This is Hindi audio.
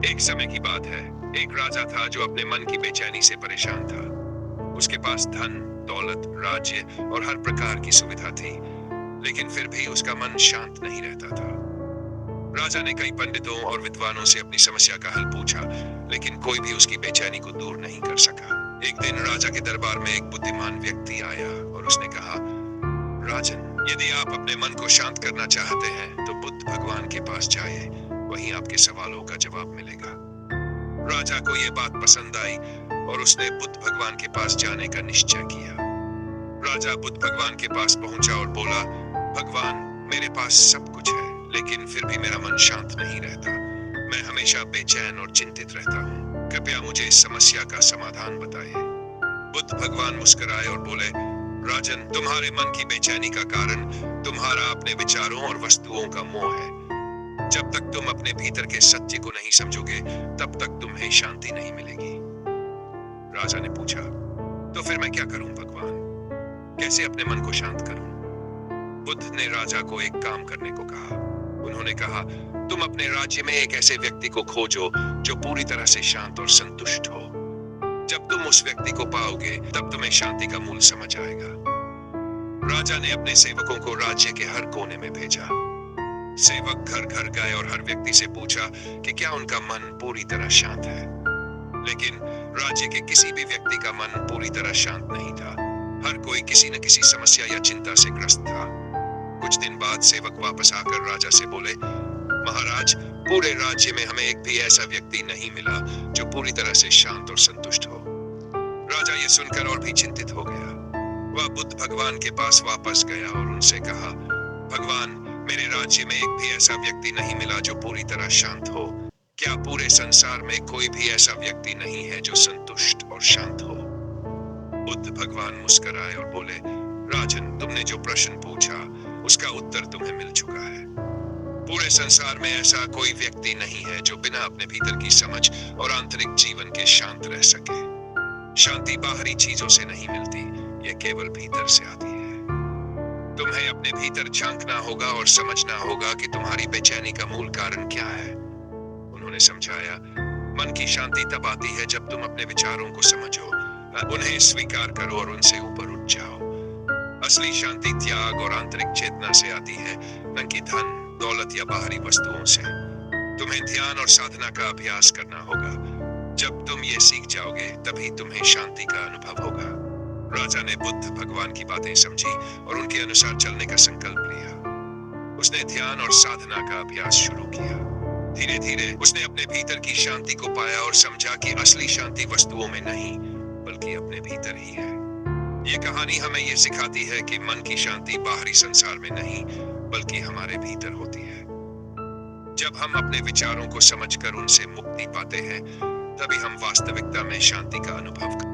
एक समय की बात है, एक राजा था जो अपने मन की बेचैनी से परेशान था। उसके पास धन, दौलत, राज्य और हर प्रकार की सुविधा थी, लेकिन फिर भी उसका मन शांत नहीं रहता था। राजा ने कई पंडितों और विद्वानों से अपनी समस्या का हल पूछा, लेकिन कोई भी उसकी बेचैनी को दूर नहीं कर सका। एक दिन राजा के दरबार में एक बुद्धिमान व्यक्ति आया और उसने कहा, राजन, यदि आप अपने मन को शांत करना चाहते हैं तो बुद्ध भगवान के पास जाइए, वहीं आपके सवालों का जवाब मिलेगा। राजा को यह बात पसंद आई और उसने बुद्ध भगवान के पास जाने का निश्चय किया। राजा बुद्ध भगवान के पास पहुंचा और बोला, भगवान, मेरे पास सब कुछ है, लेकिन फिर भी मेरा मन शांत नहीं रहता। मैं हमेशा बेचैन और चिंतित रहता हूँ। कृपया मुझे इस समस्या का समाधान बताइए। बुद्ध भगवान मुस्कुराए और बोले, राजन, तुम्हारे मन की बेचैनी का कारण तुम्हारा अपने विचारों और वस्तुओं का मोह है। जब तक तुम अपने भीतर के सत्य को नहीं समझोगे, तब तक तुम्हें शांति नहीं मिलेगी। राजा ने पूछा, तो फिर मैं क्या करूं भगवान? कैसे अपने मन को शांत करूं? बुद्ध ने राजा को एक काम करने को कहा। उन्होंने कहा, तुम अपने राज्य में एक ऐसे व्यक्ति को खोजो जो पूरी तरह से शांत और संतुष्ट हो। जब तुम उस व्यक्ति को पाओगे, तब तुम्हें शांति का मूल समझ आएगा। राजा ने अपने सेवकों को राज्य के हर कोने में भेजा। सेवक घर घर गए और हर व्यक्ति से पूछा कि क्या उनका मन पूरी तरह शांत है। लेकिन राज्य के किसी भी व्यक्ति का मन पूरी तरह शांत नहीं था। हर कोई किसी न किसी समस्या या चिंता से ग्रस्त था। कुछ दिन बाद सेवक वापस आकर राजा से बोले, महाराज, पूरे राज्य में हमें एक भी ऐसा व्यक्ति नहीं मिला जो पूरी तरह से शांत और संतुष्ट हो। राजा ये सुनकर और भी चिंतित हो गया। वह बुद्ध भगवान के पास वापस गया और उनसे कहा, भगवान, मेरे राज्य में एक भी ऐसा व्यक्ति नहीं मिला जो पूरी तरह शांत हो। क्या पूरे संसार में कोई भी ऐसा व्यक्ति नहीं है जो संतुष्ट और शांत हो? बुद्ध भगवान मुस्कुराए और बोले, राजन, तुमने जो प्रश्न पूछा उसका उत्तर तुम्हें मिल चुका है। पूरे संसार में ऐसा कोई व्यक्ति नहीं है जो बिना अपने भीतर की समझ और आंतरिक जीवन के शांत रह सके। शांति बाहरी चीजों से नहीं मिलती, यह केवल भीतर से आती है। तुम्हें अपने भीतर झांकना होगा और समझना होगा कि तुम्हारी बेचैनी का मूल कारण क्या है। उन्होंने समझाया, मन की शांति तब आती है जब तुम अपने विचारों को समझो, उन्हें स्वीकार करो और उनसे ऊपर उठ जाओ। असली शांति त्याग और आंतरिक चेतना से आती है, न कि धन, दौलत या बाहरी वस्तुओं से। तुम्हें ध्यान और साधना का अभ्यास करना होगा। जब तुम ये सीख जाओगे, तभी तुम्हें शांति का अनुभव होगा। राजा ने बुद्ध भगवान की बातें समझी और उनके अनुसार चलने का संकल्प लिया। उसने ध्यान और साधना का अभ्यास शुरू किया। धीरे धीरे उसने अपने भीतर की शांति को पाया और समझा कि असली शांति वस्तुओं में नहीं, बल्कि अपने भीतर ही है। ये कहानी हमें ये सिखाती है कि मन की शांति बाहरी संसार में नहीं, बल्कि हमारे भीतर होती है। जब हम अपने विचारों को समझकर उनसे मुक्ति पाते हैं, तभी हम वास्तविकता में शांति का अनुभव करते हैं।